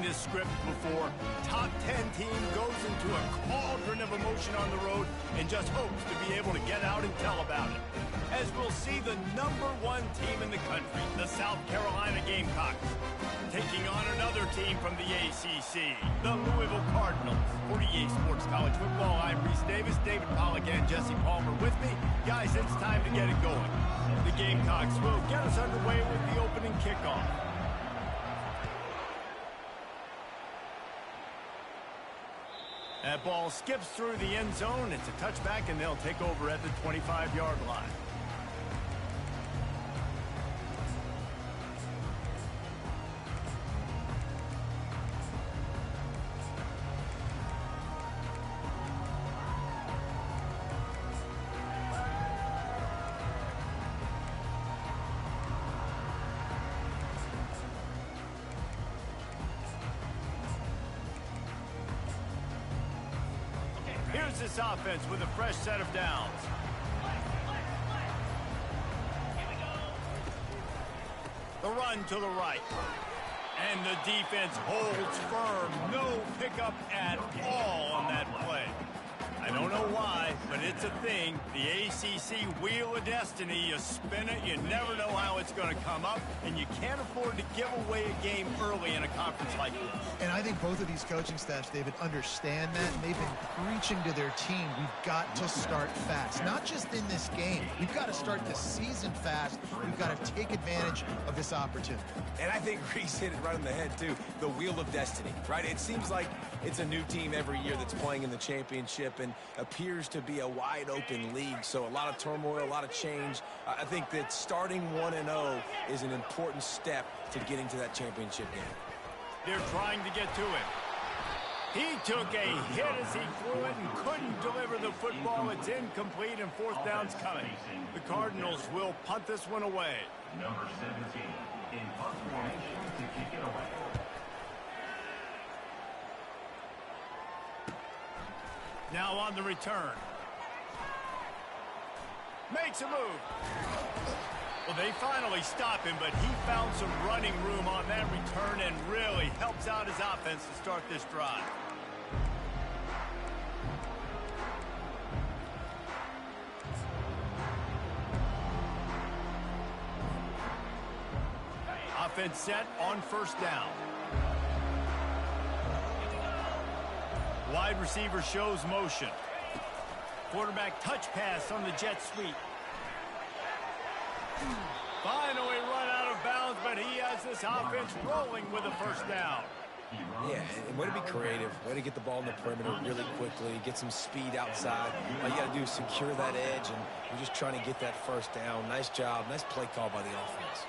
this script before. Top 10 team goes into a cauldron of emotion on the road and just hopes to be able to get out and tell about it. As we'll see the #1 team in the country, the South Carolina Gamecocks, taking on another team from the ACC, the Louisville Cardinals. For EA Sports College Football, I'm Reese Davis, David Pollack, and Jesse Palmer with me. Guys, it's time to get it going. The Gamecocks will get us underway with the opening kickoff. That ball skips through the end zone. It's a touchback, and they'll take over at the 25-yard line. Here's this offense with a fresh set of downs. The run to the right. And the defense holds firm. No pickup at all on that play. I don't know why, but it's a thing. The ACC Wheel of Destiny, you spin it, you never know how it's going to come up, and you can't afford to give away a game early in a conference like this. And I think both of these coaching staffs, David, understand that, and they've been preaching to their team, we've got to start fast. Not just in this game. We've got to start the season fast. We've got to take advantage of this opportunity. And I think Reese hit it right on the head, too. The Wheel of Destiny, right? It seems like it's a new team every year that's playing in the championship and appears to be a wide-open league. So a lot of turmoil, a lot of change. I think that starting 1-0 is an important step to getting to that championship game. They're trying to get to him. He took a hit as he threw it and couldn't deliver the football. It's incomplete and fourth down's coming. The Cardinals will punt this one away. Number 17 in punt formation to kick it away. Now on the return. Makes a move. Well, they finally stop him, but he found some running room on that return and really helps out his offense to start this drive. Offense set on first down. Wide receiver shows motion. Quarterback touch pass on the jet sweep. Finally run out of bounds, but he has this offense rolling with a first down. Yeah, and way to be creative. Way to get the ball in the perimeter really quickly, get some speed outside. All you got to do is secure that edge, and you're just trying to get that first down. Nice job. Nice play call by the offense.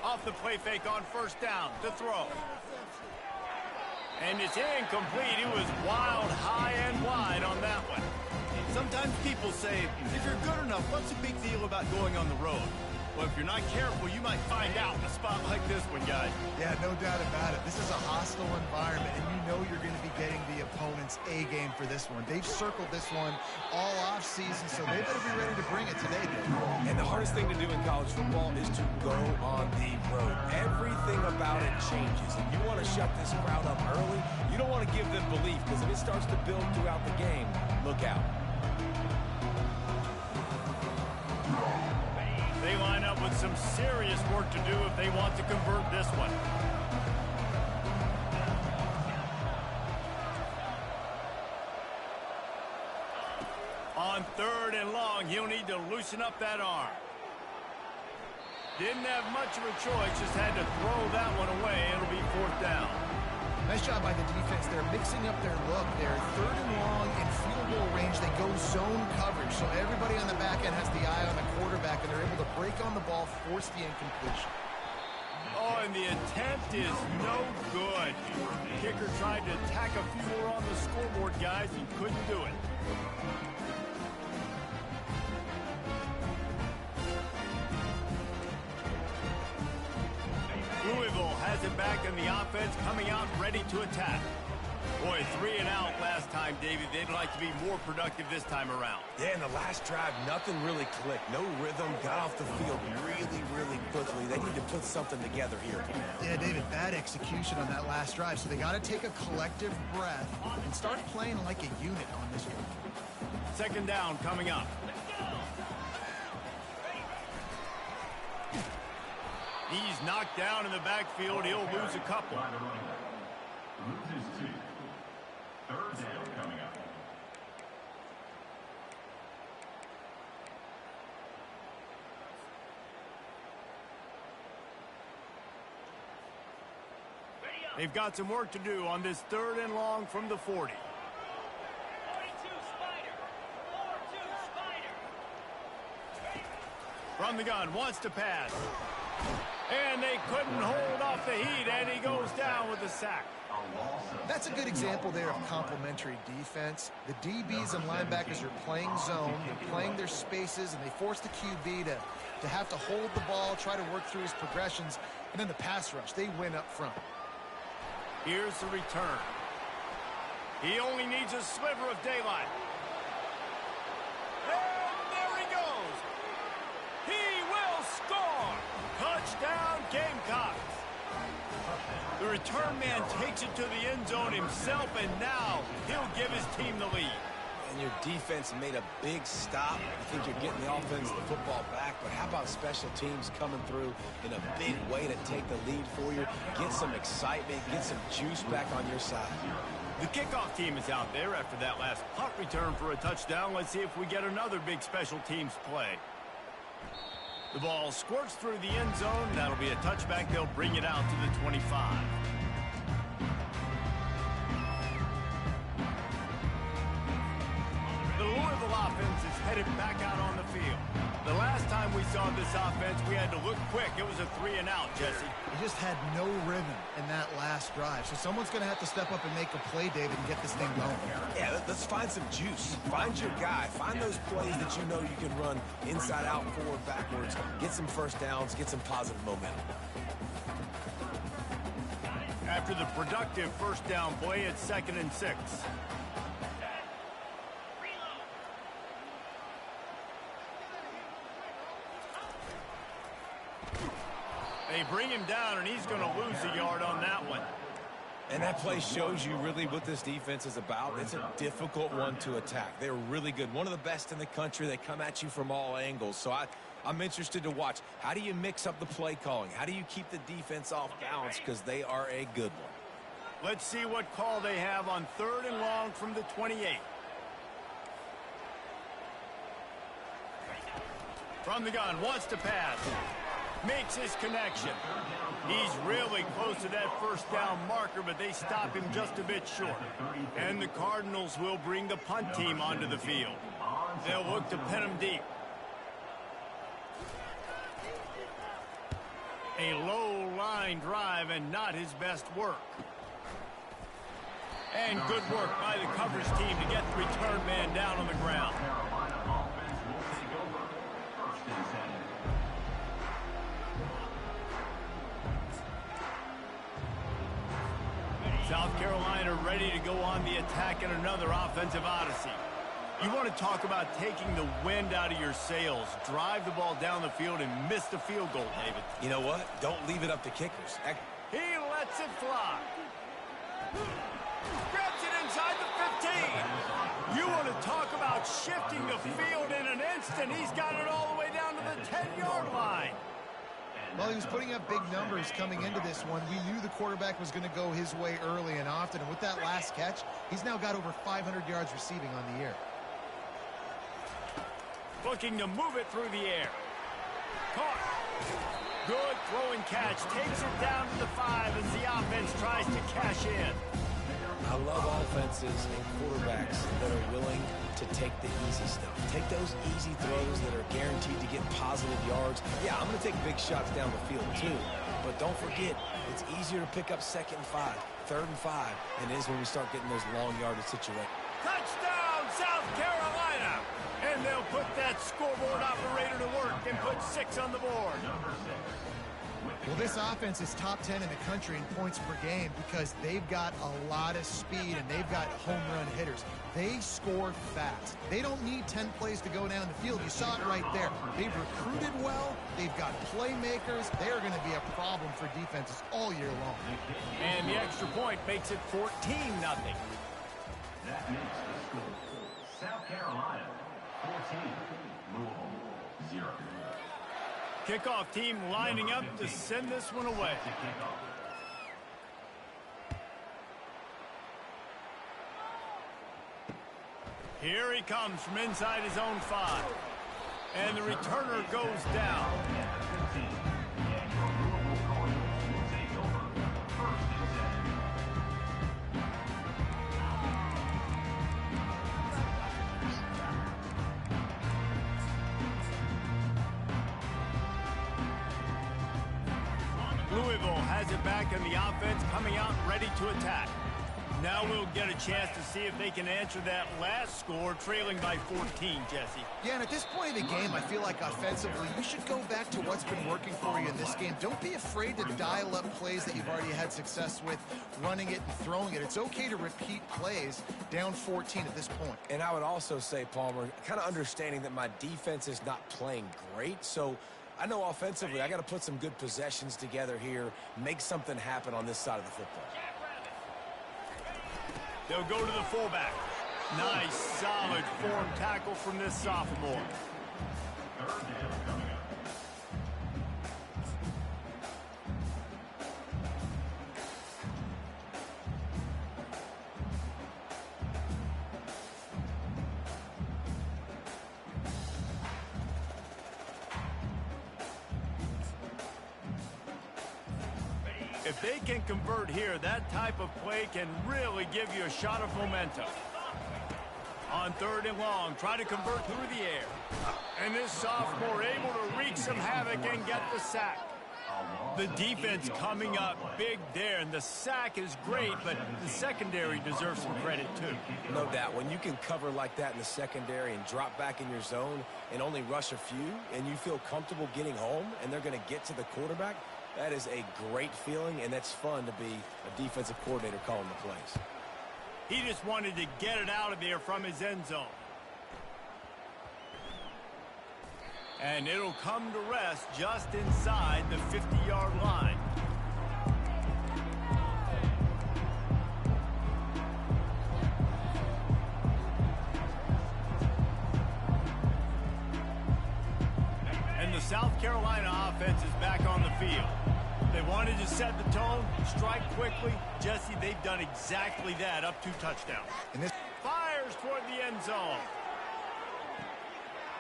Off the play fake on first down to throw. And it's incomplete. It was wild, high and wide on that one. Sometimes people say, if you're good enough, what's the big deal about going on the road? Well, if you're not careful, you might find out in a spot like this one, guys. Yeah, no doubt about it. This is a hostile environment, and you know you're going to be getting the opponent's A game for this one. They've circled this one all offseason, so they better be ready to bring it today, Dave. And the hardest thing to do in college football is to go on the road. Everything about it changes, and you want to shut this crowd up early. You don't want to give them belief, because if it starts to build throughout the game, look out. They line up with some serious work to do if they want to convert this one. On third and long, he'll need to loosen up that arm. Didn't have much of a choice, just had to throw that one away. It'll be fourth down. Nice job by the defense. They're mixing up their look. They're third and long in field goal range. They go zone coverage, so everybody on the back end has the eye on the quarterback, and they're able to break on the ball, force the incompletion. Oh, and the attempt is no good. Kicker tried to tack a few more on the scoreboard, guys. He couldn't do it. Louisville has it back in the offense, coming out ready to attack. Boy, 3 and out last time, David. They'd like to be more productive this time around. Yeah, in the last drive, nothing really clicked. No rhythm, got off the field really, really quickly. They need to put something together here. Yeah, David, bad execution on that last drive. So they got to take a collective breath and start playing like a unit on this one. Second down coming up. He's knocked down in the backfield. He'll lose a couple. Loses 2. Third down coming up. They've got some work to do on this 3rd and long from the 40. 42 Spider. 4-2 Spider. From the gun, wants to pass. And they couldn't hold off the heat, and he goes down with a sack. That's a good example there of complementary defense. The DBs and linebackers are playing zone, they're playing their spaces, and they force the QB to have to hold the ball, try to work through his progressions, and then the pass rush, they win up front. Here's the return. He only needs a sliver of daylight. And there he goes. He will score. Touchdown, Gamecocks. The return man takes it to the end zone himself, and now he'll give his team the lead. And your defense made a big stop. I think you're getting the offense the football back, but how about special teams coming through in a big way to take the lead for you? Get some excitement, get some juice back on your side. The kickoff team is out there after that last punt return for a touchdown. Let's see if we get another big special teams play. The ball squirts through the end zone. That'll be a touchback. They'll bring it out to the 25. The Louisville offense is headed back out on the field. The last time we saw this offense, we had to look quick. It was a 3 and out, Jesse. They just had no rhythm in that last drive. So someone's going to have to step up and make a play, David, and get this thing going. Yeah, let's find some juice. Find your guy. Find those plays that you know you can run inside out, forward, backwards. Get some first downs. Get some positive momentum. After the productive first down play, it's 2nd and 6. They bring him down, and he's going to lose a yard on that one. And that play shows you really what this defense is about. It's a difficult one to attack. They're really good. One of the best in the country. They come at you from all angles. So I'm interested to watch. How do you mix up the play calling? How do you keep the defense off balance? Because they are a good one. Let's see what call they have on 3rd and long from the 28. From the gun, wants to pass. Makes his connection. He's really close to that first down marker, but they stop him just a bit short. And the Cardinals will bring the punt team onto the field. They'll look to pin him deep. A low line drive and not his best work. And good work by the coverage team to get the return man down on the ground. South Carolina ready to go on the attack in another offensive odyssey. You want to talk about taking the wind out of your sails. Drive the ball down the field and miss the field goal, David. You know what? Don't leave it up to kickers. He lets it fly. Grabs it inside the 15. You want to talk about shifting the field in an instant. He's got it all the way down to the 10-yard line. Well, he was putting up big numbers coming into this one. We knew the quarterback was going to go his way early and often. And with that last catch, he's now got over 500 yards receiving on the year. Looking to move it through the air. Caught. Good throwing catch. Takes it down to the 5 as the offense tries to cash in. I love offenses and quarterbacks that are willing to take the easy stuff. Take those easy throws that are guaranteed to get positive yards. Yeah, I'm going to take big shots down the field too. But don't forget, it's easier to pick up 2nd and 5, 3rd and 5, than it is when we start getting those long yardage situations. Touchdown, South Carolina! And they'll put that scoreboard operator to work and put 6 on the board. Well, this offense is top 10 in the country in points per game because they've got a lot of speed and they've got home run hitters. They score fast. They don't need 10 plays to go down the field. You saw it right there. They've recruited well. They've got playmakers. They're going to be a problem for defenses all year long. And the extra point makes it 14-0. That makes the score. South Carolina, 14. Louisville, 0. Kickoff team lining up to send this one away. Here he comes from inside his own 5. And the returner goes down. Louisville has it back in the offense, coming out ready to attack. Now we'll get a chance to see if they can answer that last score, trailing by 14, Jesse. Yeah, and at this point of the game, I feel like offensively, you should go back to what's been working for you in this game. Don't be afraid to dial up plays that you've already had success with, running it and throwing it. It's okay to repeat plays down 14 at this point. And I would also say, Palmer, kind of understanding that my defense is not playing great, so I know offensively I got to put some good possessions together here, make something happen on this side of the football. They'll go to the fullback. Nice, solid form tackle from this sophomore. Third down coming up. If they can convert here, that type of play can really give you a shot of momentum. On 3rd and long, try to convert through the air. And this sophomore able to wreak some havoc and get the sack. The defense coming up big there, and the sack is great, but the secondary deserves some credit too. No doubt. When you can cover like that in the secondary and drop back in your zone and only rush a few, and you feel comfortable getting home, and they're going to get to the quarterback, that is a great feeling, and that's fun to be a defensive coordinator calling the plays. He just wanted to get it out of there from his end zone. And it'll come to rest just inside the 50-yard line. And the South Carolina offense is back on the field. They wanted to set the tone, strike quickly. Jesse, they've done exactly that, up 2 touchdowns. And this Fires toward the end zone.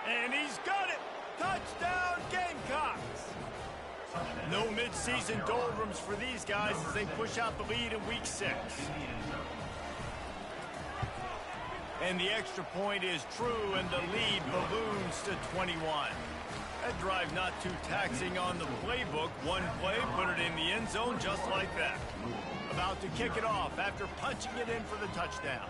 And he's got it. Touchdown, Gamecocks. No mid-season doldrums for these guys as they push out the lead in week 6. And the extra point is true, and the lead balloons to 21. That drive not too taxing on the playbook. One play, put it in the end zone just like that. About to kick it off after punching it in for the touchdown.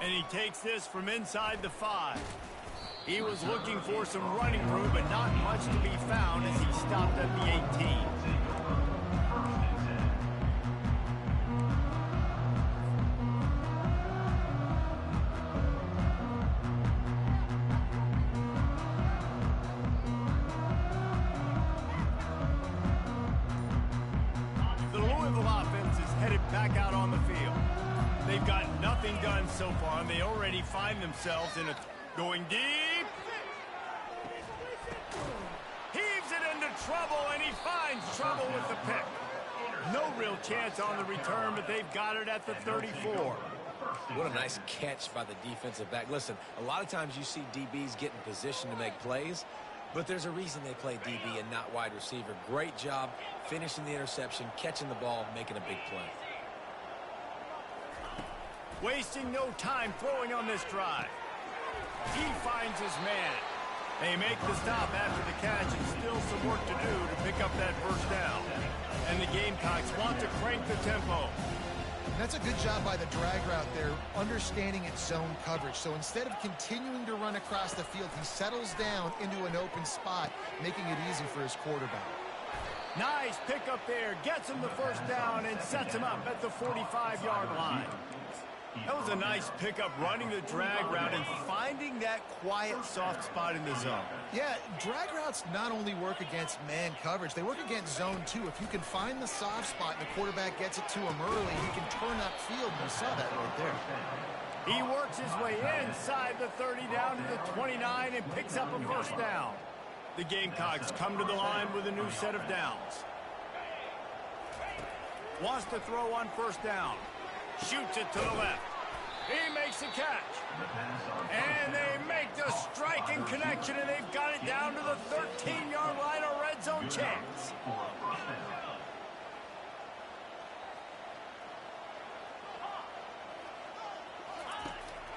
And he takes this from inside the 5. He was looking for some running room, but not much to be found as he stopped at the 18. The Louisville offense is headed back out on the field. They've got nothing done so far, and they already find themselves in a going deep. Heaves it into trouble, and he finds trouble with the pick. No real chance on the return, but they've got it at the 34. What a nice catch by the defensive back. Listen, a lot of times you see DBs get in position to make plays, but there's a reason they play DB and not wide receiver. Great job finishing the interception, catching the ball, making a big play. Wasting no time throwing on this drive. He finds his man. They make the stop after the catch, and still some work to do to pick up that first down. And the Gamecocks want to crank the tempo. That's a good job by the drag route there, understanding its zone coverage. So instead of continuing to run across the field, he settles down into an open spot, making it easy for his quarterback. Nice pickup there. Gets him the first down and sets him up at the 45-yard line. That was a nice pickup, running the drag route and finding that quiet, soft spot in the zone. Yeah, drag routes not only work against man coverage, they work against zone too. If you can find the soft spot and the quarterback gets it to him early, he can turn upfield, and you saw that right there. He works his way inside the 30 down to the 29 and picks up a first down. The Gamecocks come to the line with a new set of downs. Wants to throw on first down. Shoots it to the left. He makes the catch. And they make the striking connection, and they've got it down to the 13-yard line, a red zone chance.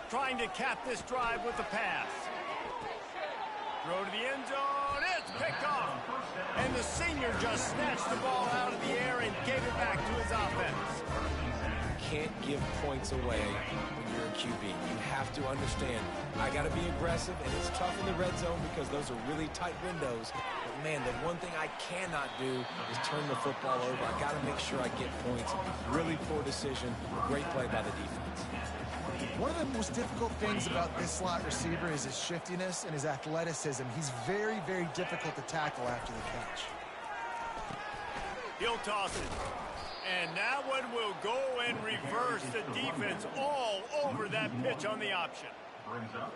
Trying to cap this drive with the pass. Throw to the end zone. It's picked off. And the senior just snatched the ball out of the air and gave it back to his offense. Can't give points away when you're a QB. You have to understand, I got to be aggressive, and it's tough in the red zone because those are really tight windows. But, man, the one thing I cannot do is turn the football over. I got to make sure I get points. Really poor decision. Great play by the defense. One of the most difficult things about this slot receiver is his shiftiness and his athleticism. He's very, very difficult to tackle after the catch. He'll toss it. And that one will go and reverse the defense all over that pitch on the option.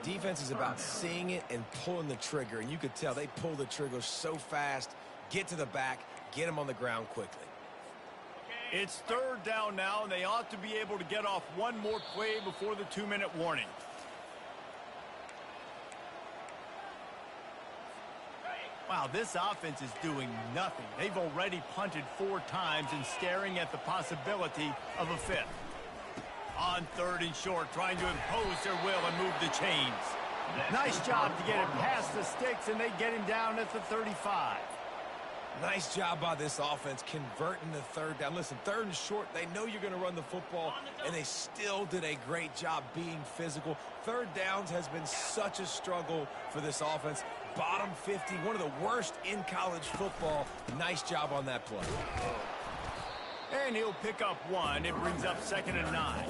Defense is about seeing it and pulling the trigger, and you could tell they pull the trigger so fast, get to the back, get him on the ground quickly. It's third down now, and they ought to be able to get off one more play before the 2-minute warning. Wow, this offense is doing nothing. They've already punted 4 times and staring at the possibility of a 5th. On third and short, trying to impose their will and move the chains. Nice job to get him past the sticks, and they get him down at the 35. Nice job by this offense converting the third down. Listen, third and short, they know you're going to run the football, and they still did a great job being physical. Third downs has been such a struggle for this offense. Bottom 50, one of the worst in college football. Nice job on that play. And he'll pick up 1. It brings up 2nd and 9.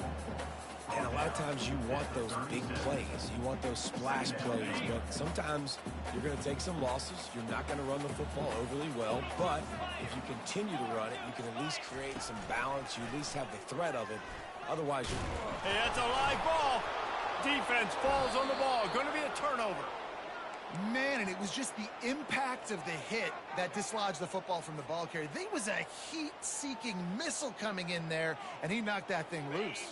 And a lot of times you want those big plays. You want those splash plays. But sometimes you're going to take some losses. You're not going to run the football overly well. But if you continue to run it, you can at least create some balance. You at least have the threat of it. Otherwise, you're... Hey, that's a live ball. Defense falls on the ball. Going to be a turnover. Man, and it was just the impact of the hit that dislodged the football from the ball carrier. There was a heat-seeking missile coming in there, and he knocked that thing loose.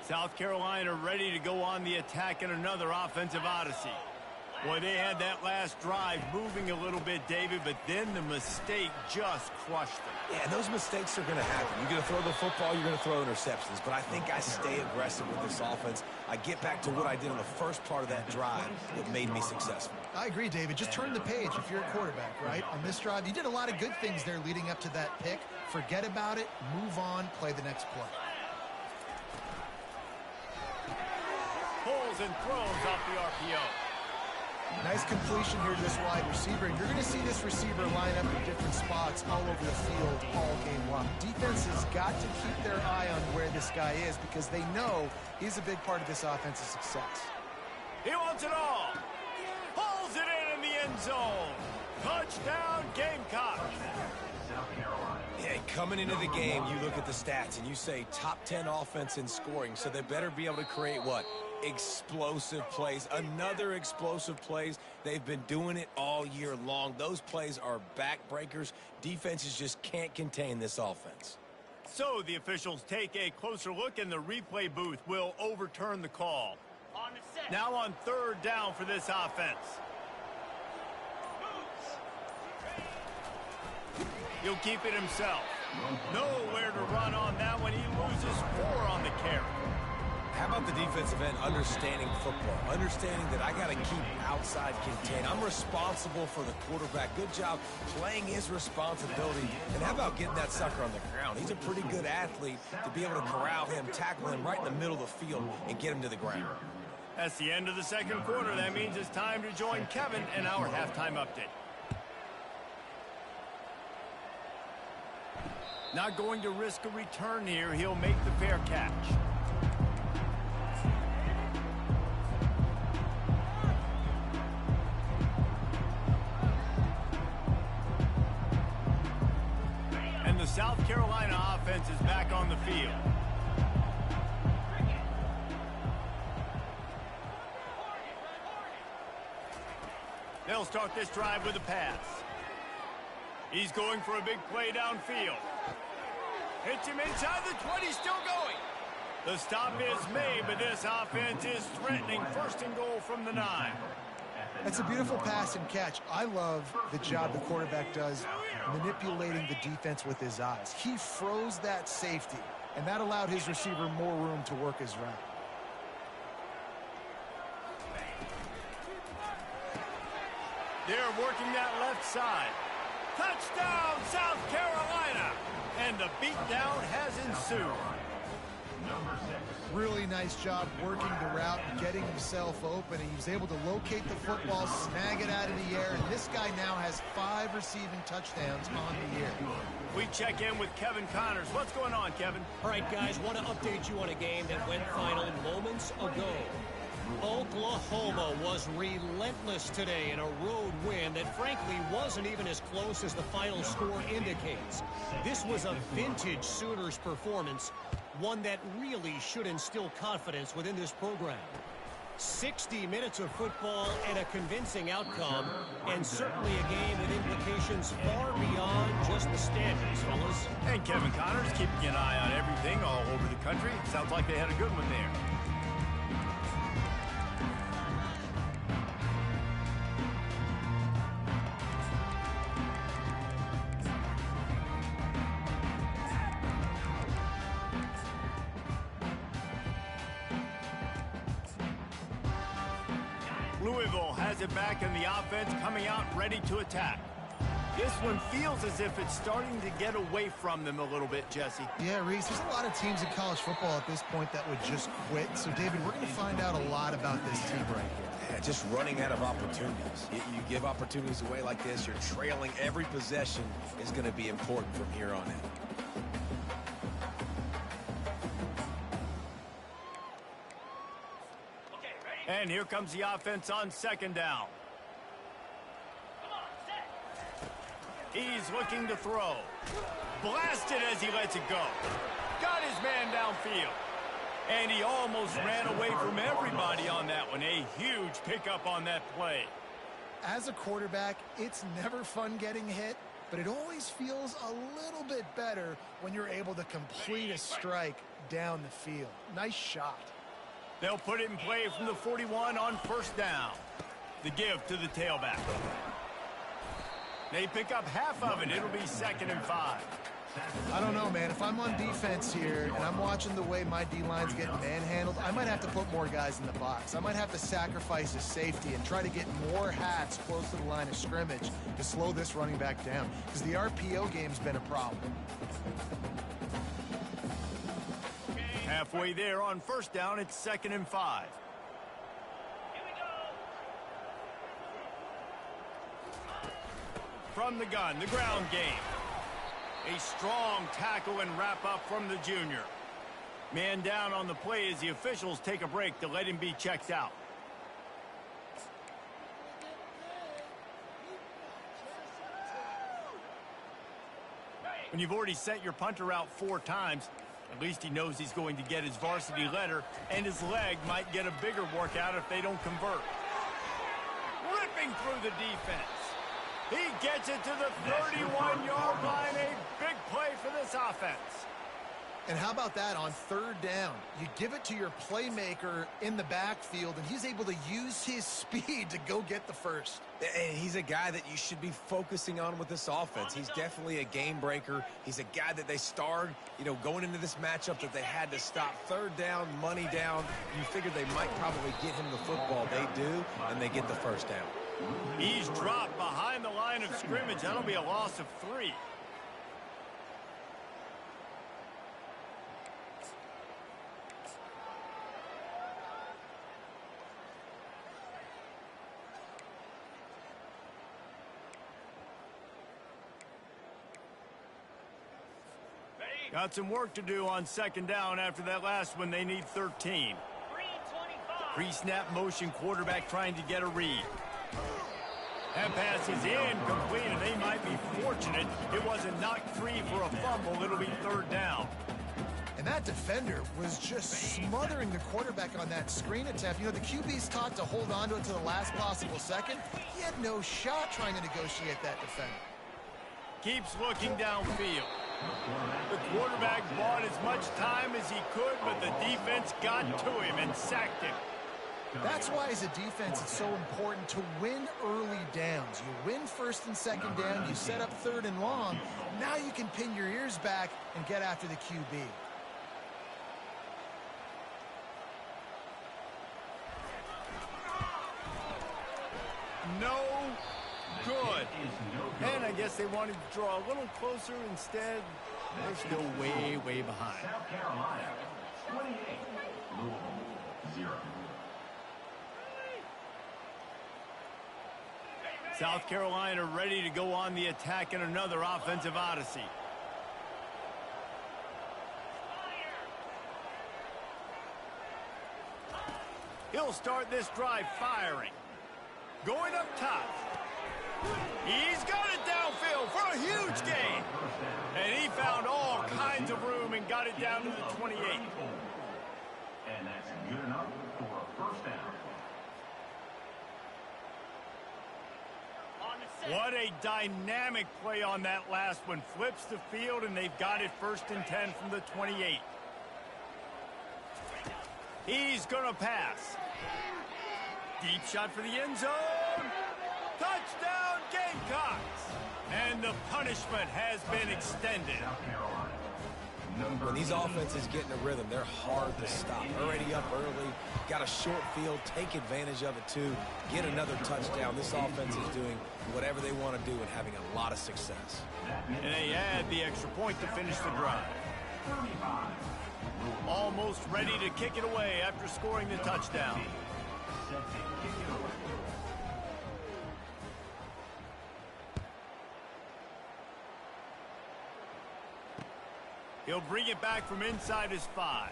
South Carolina ready to go on the attack in another offensive odyssey. Boy, they had that last drive moving a little bit, David, but then the mistake just crushed them. Yeah, those mistakes are going to happen. You're going to throw the football, you're going to throw interceptions. But I think I stay aggressive with this offense. I get back to what I did in the first part of that drive that made me successful. I agree, David. Just turn the page if you're a quarterback, right? On this drive, you did a lot of good things there leading up to that pick. Forget about it, move on, play the next play. Pulls and throws off the RPO. Nice completion here to this wide receiver. And you're going to see this receiver line up in different spots all over the field all game long. Defense has got to keep their eye on where this guy is because they know he's a big part of this offense's success. He wants it all. Pulls it in the end zone. Touchdown, Gamecock. Yeah, coming into the game, you look at the stats and you say top 10 offense in scoring, so they better be able to create what? Explosive plays. Another explosive plays. They've been doing it all year long. Those plays are backbreakers. Defenses just can't contain this offense. So the officials take a closer look, and the replay booth will overturn the call. Now on third down for this offense. He'll keep it himself. Nowhere to run on that one. He loses 4 on the carry. How about the defensive end understanding football, understanding that I got to keep outside contained. I'm responsible for the quarterback. Good job playing his responsibility. And how about getting that sucker on the ground? He's a pretty good athlete to be able to corral him, tackle him right in the middle of the field, and get him to the ground. That's the end of the second quarter. That means it's time to join Kevin in our halftime update. Not going to risk a return here. He'll make the fair catch. And the South Carolina offense is back on the field. They'll start this drive with a pass. He's going for a big play downfield. Hits him inside the 20, still going. The stop is made, but this offense is threatening. First and goal from the 9. That's a beautiful pass and catch. I love the job the quarterback does manipulating the defense with his eyes. He froze that safety, and that allowed his receiver more room to work his route. They're working that left side. Touchdown, South Carolina! And the beatdown has ensued. Really nice job working the route and getting himself open. He was able to locate the football, snag it out of the air, and this guy now has 5 receiving touchdowns on the year. We check in with Kevin Connors. What's going on, Kevin? All right, guys, want to update you on a game that went final moments ago. Oklahoma was relentless today in a road win that frankly wasn't even as close as the final score indicates. This was a vintage Sooners performance, one that really should instill confidence within this program. 60 minutes of football and a convincing outcome, and certainly a game with implications far beyond just the standards, fellas. And Kevin Connors keeping an eye on everything all over the country. Sounds like they had a good one there. Louisville has it back, and the offense coming out ready to attack. This one feels as if it's starting to get away from them a little bit, Jesse. Yeah, Reese, there's a lot of teams in college football at this point that would just quit. So, David, we're going to find out a lot about this team right here. Yeah, just running out of opportunities. You give opportunities away like this, you're trailing. Every possession is going to be important from here on in. And here comes the offense on second down. He's looking to throw. Blasted as he lets it go. Got his man downfield. And he almost ran away from everybody on that one. A huge pickup on that play. As a quarterback, it's never fun getting hit, but it always feels a little bit better when you're able to complete a strike down the field. Nice shot. They'll put it in play from the 41 on first down. The give to the tailback. They pick up half of it. It'll be 2nd and 5. I don't know, man. If I'm on defense here and I'm watching the way my D-line's getting manhandled, I might have to put more guys in the box. I might have to sacrifice a safety and try to get more hats close to the line of scrimmage to slow this running back down, because the RPO game's been a problem. Halfway there on first down, it's 2nd and 5. From the gun, the ground game. A strong tackle and wrap up from the junior. Man down on the play as the officials take a break to let him be checked out. When you've already sent your punter out 4 times, at least he knows he's going to get his varsity letter, and his leg might get a bigger workout if they don't convert. Ripping through the defense. He gets it to the 31-yard line. A big play for this offense. And how about that on third down? You give it to your playmaker in the backfield, and he's able to use his speed to go get the first. And he's a guy that you should be focusing on with this offense. He's definitely a game breaker. He's a guy that they starred, going into this matchup that they had to stop. Third down, money down. You figured they might probably get him the football. They do, and they get the first down. He's dropped behind the line of scrimmage. That'll be a loss of 3. Got some work to do on second down after that last one. They need 13. Pre-snap motion, quarterback trying to get a read. That pass is incomplete, and they might be fortunate it wasn't knocked free for a fumble. It'll be third down. And that defender was just smothering the quarterback on that screen attempt. The QB's taught to hold on to it to the last possible second. He had no shot trying to negotiate that defender. Keeps looking downfield. The quarterback bought as much time as he could, but the defense got to him and sacked him. That's why, as a defense, it's so important to win early downs. You win first and second down, you set up third and long. Now you can pin your ears back and get after the QB. No good. And I guess they wanted to draw a little closer. Instead, they're still way, way behind. South Carolina, 28. Louisville, 0. South Carolina ready to go on the attack in another offensive odyssey. He'll start this drive firing. Going up top. He's got it downfield for a huge gain. And he found all kinds of room and got it down to the 28. And that's good enough for a first down. What a dynamic play on that last one. Flips the field, and they've got it 1st and 10 from the 28. He's going to pass. Deep shot for the end zone. Touchdown, Gamecocks. And the punishment has been extended. When these offenses get in a rhythm, they're hard to stop. Already up early, got a short field, take advantage of it too, get another touchdown. This offense is doing whatever they want to do and having a lot of success. And they add the extra point to finish the drive. Almost ready to kick it away after scoring the touchdown. He'll bring it back from inside his 5.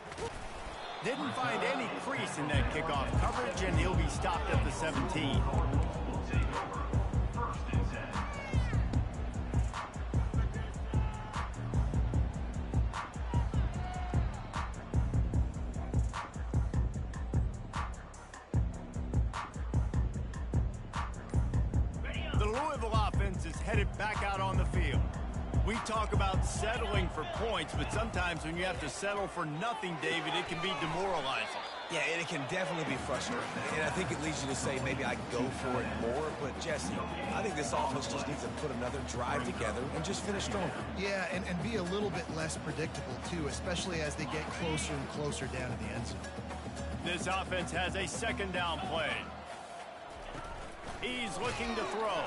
Didn't find any crease in that kickoff coverage, and he'll be stopped at the 17. The Louisville offense is headed back out on the field. We talk about settling for points, but sometimes when you have to settle for nothing, David, it can be demoralizing. Yeah, and it can definitely be frustrating. And I think it leads you to say maybe I go for it more. But, Jesse, I think this offense just needs to put another drive together and just finish stronger. Yeah, and be a little bit less predictable, too, especially as they get closer and closer down to the end zone. This offense has a second down play. He's looking to throw.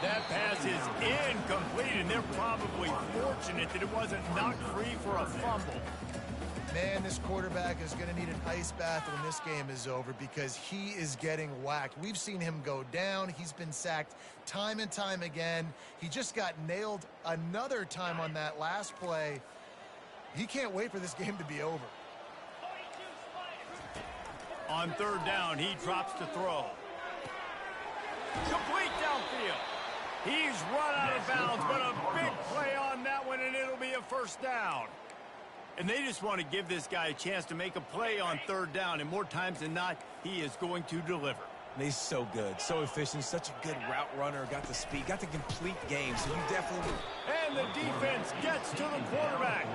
That pass is incomplete, and they're probably fortunate that it wasn't knocked free for a fumble. Man, this quarterback is going to need an ice bath when this game is over because he is getting whacked. We've seen him go down. He's been sacked time and time again. He just got nailed another time on that last play. He can't wait for this game to be over. On third down, he drops to throw. Complete downfield. He's run out of bounds, but a big play on that one, and it'll be a first down. And they just want to give this guy a chance to make a play on third down, and more times than not, he is going to deliver. And he's so good, so efficient, such a good route runner, got the speed, got the complete game, so you definitely... And the defense gets to the quarterback.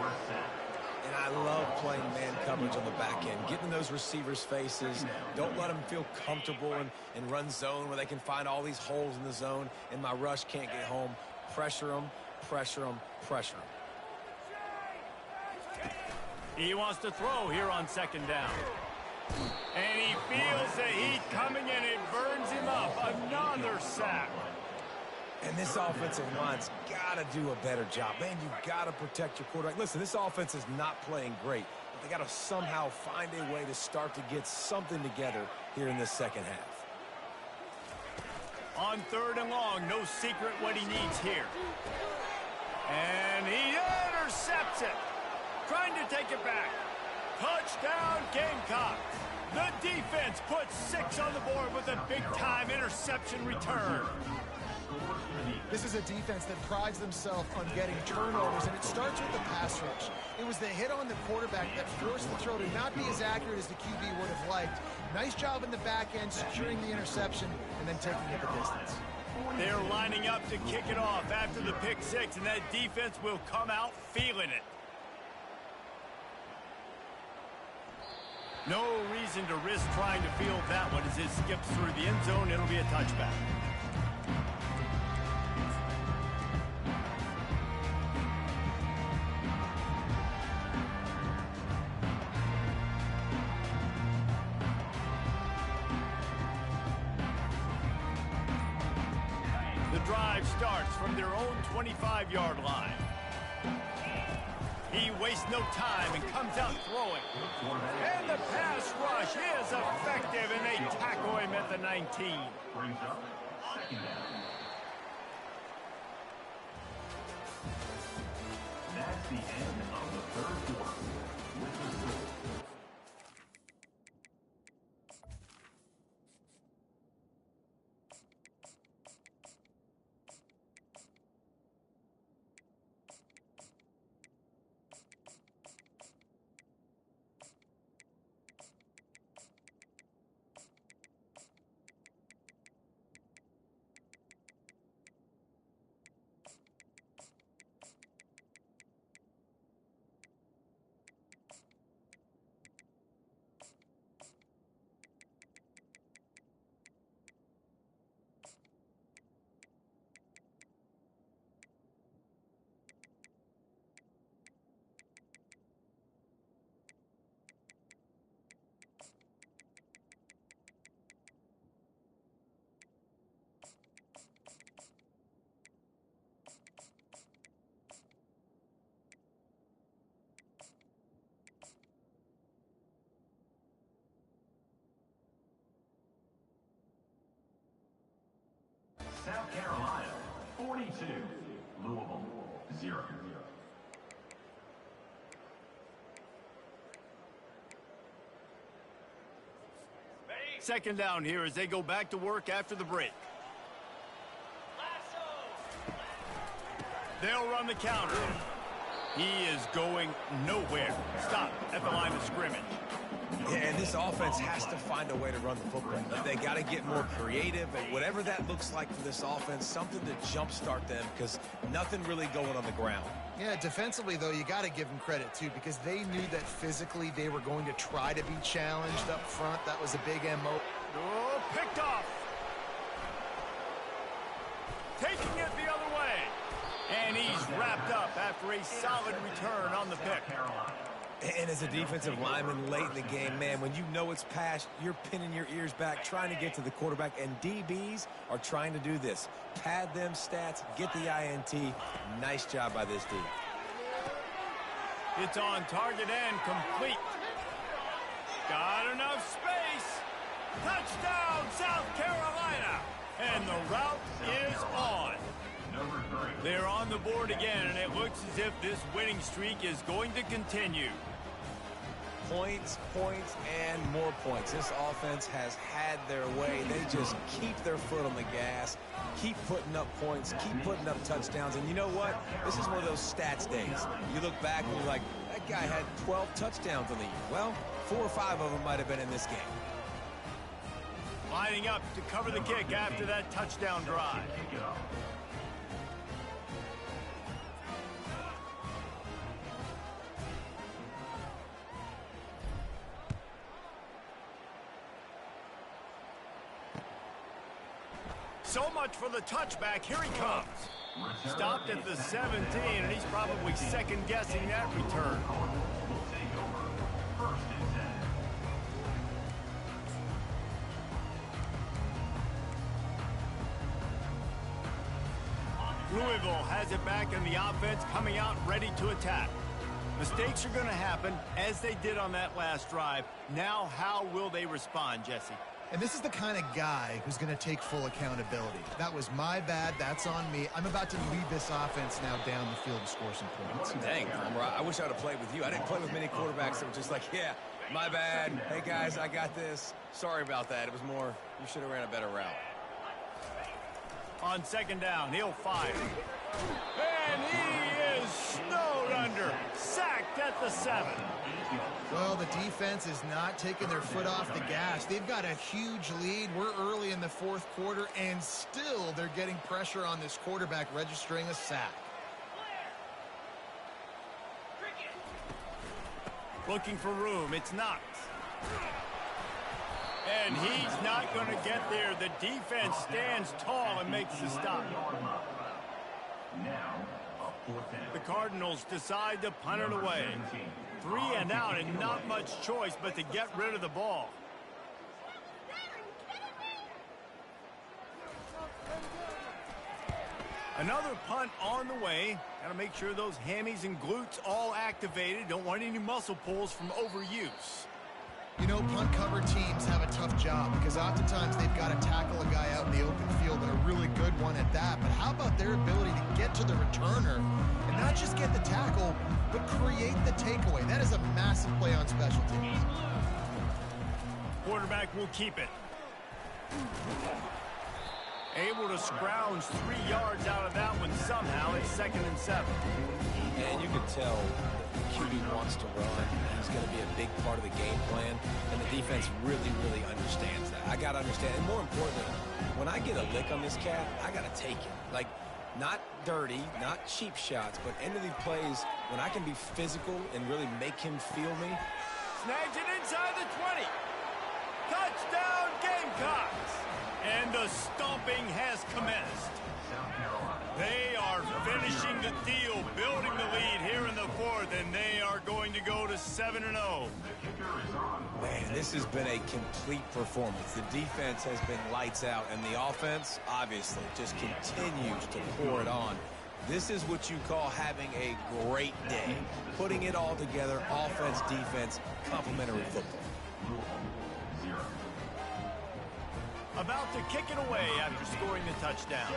And I love playing man coverage on the back end, getting in those receivers' faces. Don't let them feel comfortable and run zone where they can find all these holes in the zone and my rush can't get home. Pressure them, pressure them, pressure them. He wants to throw here on second down. And he feels the heat coming in. It burns him up. Another sack. And this offensive line's got to do a better job. Man, you've got to protect your quarterback. Listen, this offense is not playing great, but they got to somehow find a way to start to get something together here in this second half. On third and long, no secret what he needs here. And he intercepts it. Trying to take it back. Touchdown, Gamecocks. The defense puts 6 on the board with a big-time interception return. This is a defense that prides themselves on getting turnovers, and it starts with the pass rush. It was the hit on the quarterback that forced the throw to not be as accurate as the QB would have liked. Nice job in the back end, securing the interception, and then taking it the distance. They're lining up to kick it off after the pick 6, and that defense will come out feeling it. No reason to risk trying to field that one as it skips through the end zone. It'll be a touchback. The drive starts from their own 25-yard line. He wastes no time and comes out throwing. And the pass rush is effective, and they tackle him at the 19. Brings up second down. That's the end of the third quarter. With the score. South Carolina, 42. Louisville, 0. Second down here as they go back to work after the break. They'll run the counter. He is going nowhere. Stop at the line of scrimmage. Yeah, and this offense has to find a way to run the football. They got to get more creative, and whatever that looks like for this offense, something to jumpstart them, because nothing really going on the ground. Yeah, defensively, though, you got to give them credit, too, because they knew that physically they were going to try to be challenged up front. That was a big MO. Oh, picked off. Taking it the other way. And he's wrapped up after a solid return on the pick. And as a defensive lineman late in the game, man, when you know it's past, you're pinning your ears back, trying to get to the quarterback, and DBs are trying to do this. Pad them stats, get the INT. Nice job by this D. It's on target and complete. Got enough space. Touchdown, South Carolina. And the route is on. They're on the board again, and it looks as if this winning streak is going to continue. Points, points, and more points. This offense has had their way. They just keep their foot on the gas, keep putting up points, keep putting up touchdowns. And you know what? This is one of those stats days. You look back and you're like, that guy had 12 touchdowns on the year. Well, 4 or 5 of them might have been in this game. Lining up to cover the kick after that touchdown drive. So much for the touchback. Here he comes. Stopped at the 17, and he's probably second-guessing that return. Will take over. First and 10. Louisville has it back, and the offense coming out ready to attack. Mistakes are going to happen, as they did on that last drive. Now, how will they respond, Jesse? And this is the kind of guy who's going to take full accountability. That was my bad. That's on me. I'm about to lead this offense now down the field to score some points. Dang, Palmer, I wish I would have played with you. I didn't play with many quarterbacks that were just like, yeah, my bad. Hey, guys, I got this. Sorry about that. It was more, you should have ran a better route. On second down, he'll fire. And he is snowed under. Sacked at the 7. Well, the defense is not taking their foot off the gas. They've got a huge lead. We're early in the fourth quarter, and still they're getting pressure on this quarterback, registering a sack. Looking for room. It's Knox. And he's not going to get there. The defense stands tall and makes the stop. Now, a 4th down. The Cardinals decide to punt it away. 3 and out, and not much choice but to get rid of the ball. Another punt on the way. Got to make sure those hammies and glutes all activated. Don't want any muscle pulls from overuse. You know, punt cover teams have a tough job because oftentimes they've got to tackle a guy out in the open field, and a really good one at that. But how about their ability to get to the returner and not just get the tackle, but create the takeaway? That is a massive play on special teams. Quarterback will keep it. Able to scrounge 3 yards out of that one somehow. It's 2nd and 7. And you can tell the QB wants to run. He's going to be a big part of the game plan, and the defense really, really understands that. I got to understand, and more importantly, when I get a lick on this cat, I got to take it. Like, not dirty, not cheap shots, but end of the plays when I can be physical and really make him feel me. Snags it inside the 20. Touchdown, Gamecocks! And the stomping has commenced. They are finishing the deal, building the lead here in the 4th, and they are going to go to 7-0. Man, this has been a complete performance. The defense has been lights out, and the offense, obviously, just continues to pour it on. This is what you call having a great day. Putting it all together, offense, defense, complementary football. About to kick it away after scoring the touchdown.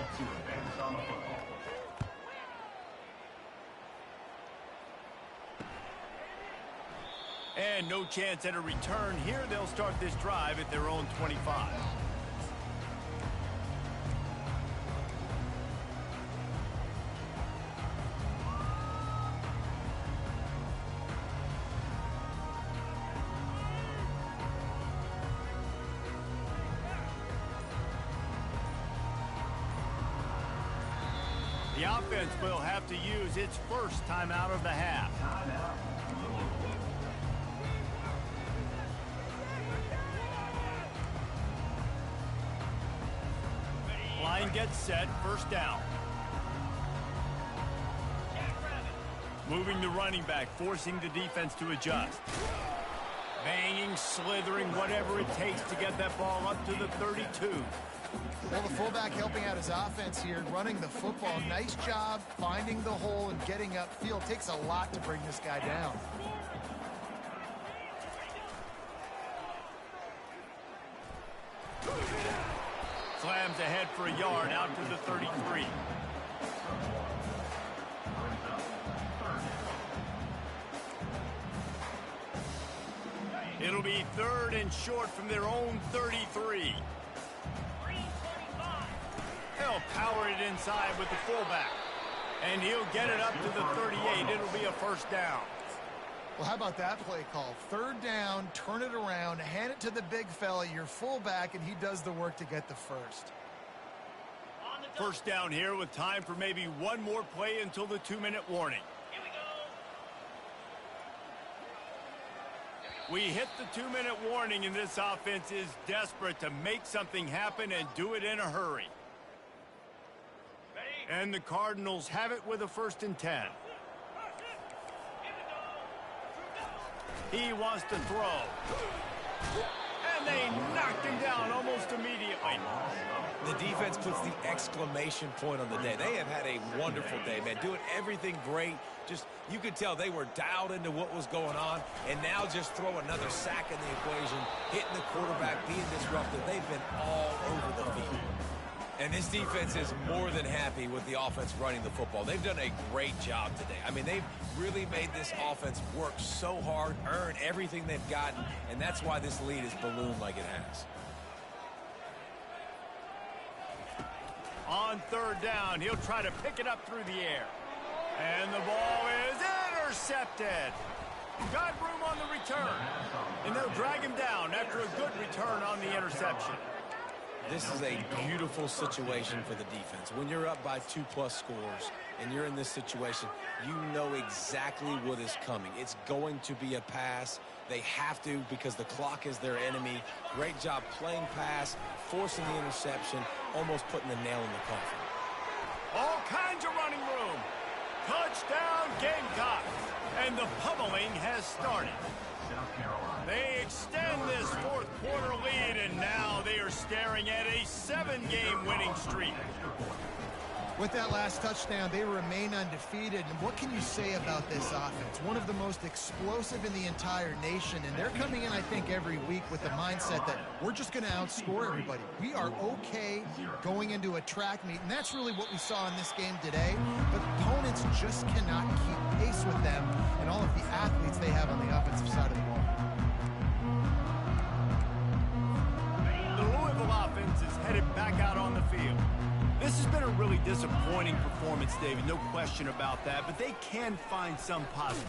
And no chance at a return here. They'll start this drive at their own 25. The offense will have to use its first timeout of the half. Line gets set, first down. Moving the running back, forcing the defense to adjust. Banging, slithering, whatever it takes to get that ball up to the 32. Well, the fullback helping out his offense here, running the football. Nice job finding the hole and getting upfield. Takes a lot to bring this guy down. Slams ahead for a yard out to the 33. It'll be 3rd and short from their own 33. They'll power it inside with the fullback. And he'll get it up to the 38. It'll be a first down. Well, how about that play call? 3rd down, turn it around, hand it to the big fella, your fullback, and he does the work to get the first. First down here with time for maybe one more play until the 2-minute warning. Here we go. We hit the 2-minute warning, and this offense is desperate to make something happen and do it in a hurry. And the Cardinals have it with a 1st and 10. He wants to throw. And they knocked him down almost immediately. The defense puts the exclamation point on the day. They have had a wonderful day, man. Doing everything great. Just, you could tell they were dialed into what was going on. And now just throw another sack in the equation, hitting the quarterback, being disruptive. They've been all over the field. And this defense is more than happy with the offense running the football. They've done a great job today. I mean, they've really made this offense work so hard, earn everything they've gotten, and that's why this lead is ballooned like it has. On 3rd down, he'll try to pick it up through the air. And the ball is intercepted. Got room on the return. And they'll drag him down after a good return on the interception. This is a beautiful situation for the defense. When you're up by 2+ scores and you're in this situation, you know exactly what is coming. It's going to be a pass. They have to because the clock is their enemy. Great job playing pass, forcing the interception, almost putting the nail in the coffin. All kinds of running room. Touchdown Gamecocks. And the pummeling has started. They extend this 4th quarter lead, and now they are staring at a 7-game winning streak. With that last touchdown, they remain undefeated. And what can you say about this offense? One of the most explosive in the entire nation. And they're coming in, I think, every week with the mindset that we're just going to outscore everybody. We are okay going into a track meet. And that's really what we saw in this game today. But opponents just cannot keep pace with them and all of the athletes they have on the offensive side of the ball. The Louisville offense is headed back out on the field. This has been a really disappointing performance, David, no question about that, but they can find some positive.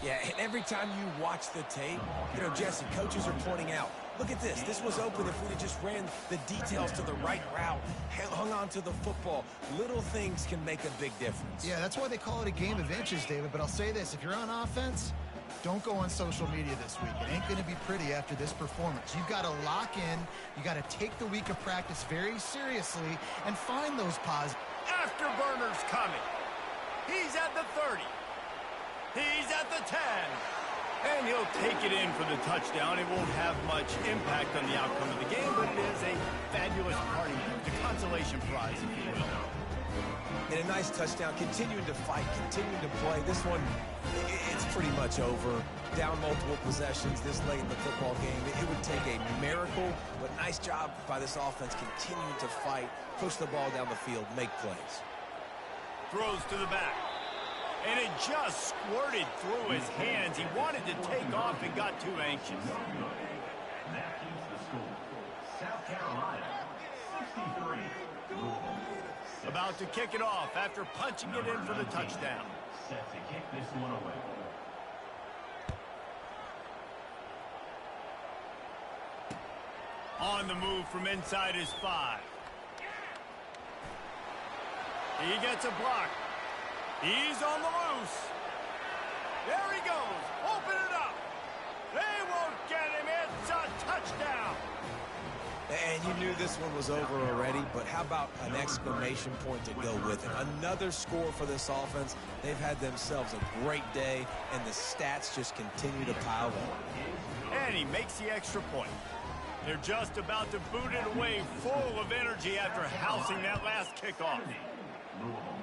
Yeah, and every time you watch the tape, you know, Jesse, coaches are pointing out, look at this. This was open if we had just ran the details to the right route, hung on to the football. Little things can make a big difference. Yeah, that's why they call it a game of inches, David, but I'll say this. If you're on offense, don't go on social media this week. It ain't going to be pretty after this performance. You've got to lock in. You got to take the week of practice very seriously and find those positives. Afterburner's coming. He's at the 30. He's at the 10. And he'll take it in for the touchdown. It won't have much impact on the outcome of the game, but it is a fabulous party move, the consolation prize, if you will. And a nice touchdown, continuing to fight, continuing to play. This one, it's pretty much over. Down multiple possessions this late in the football game. It would take a miracle, but nice job by this offense continuing to fight, push the ball down the field, make plays. Throws to the back. And it just squirted through his hands. He wanted to take off and got too anxious. That keeps the score. South Carolina, 63. Louisville. About to kick it off after punching it in for the touchdown. Set to kick this one away. On the move from inside his 5. He gets a block. He's on the loose. There he goes. Open it up. They won't get him. It's a touchdown. And you knew this one was over already, but how about an exclamation point to go with it? Another score for this offense. They've had themselves a great day, and the stats just continue to pile up. And he makes the extra point. They're just about to boot it away full of energy after housing that last kickoff. Louisville.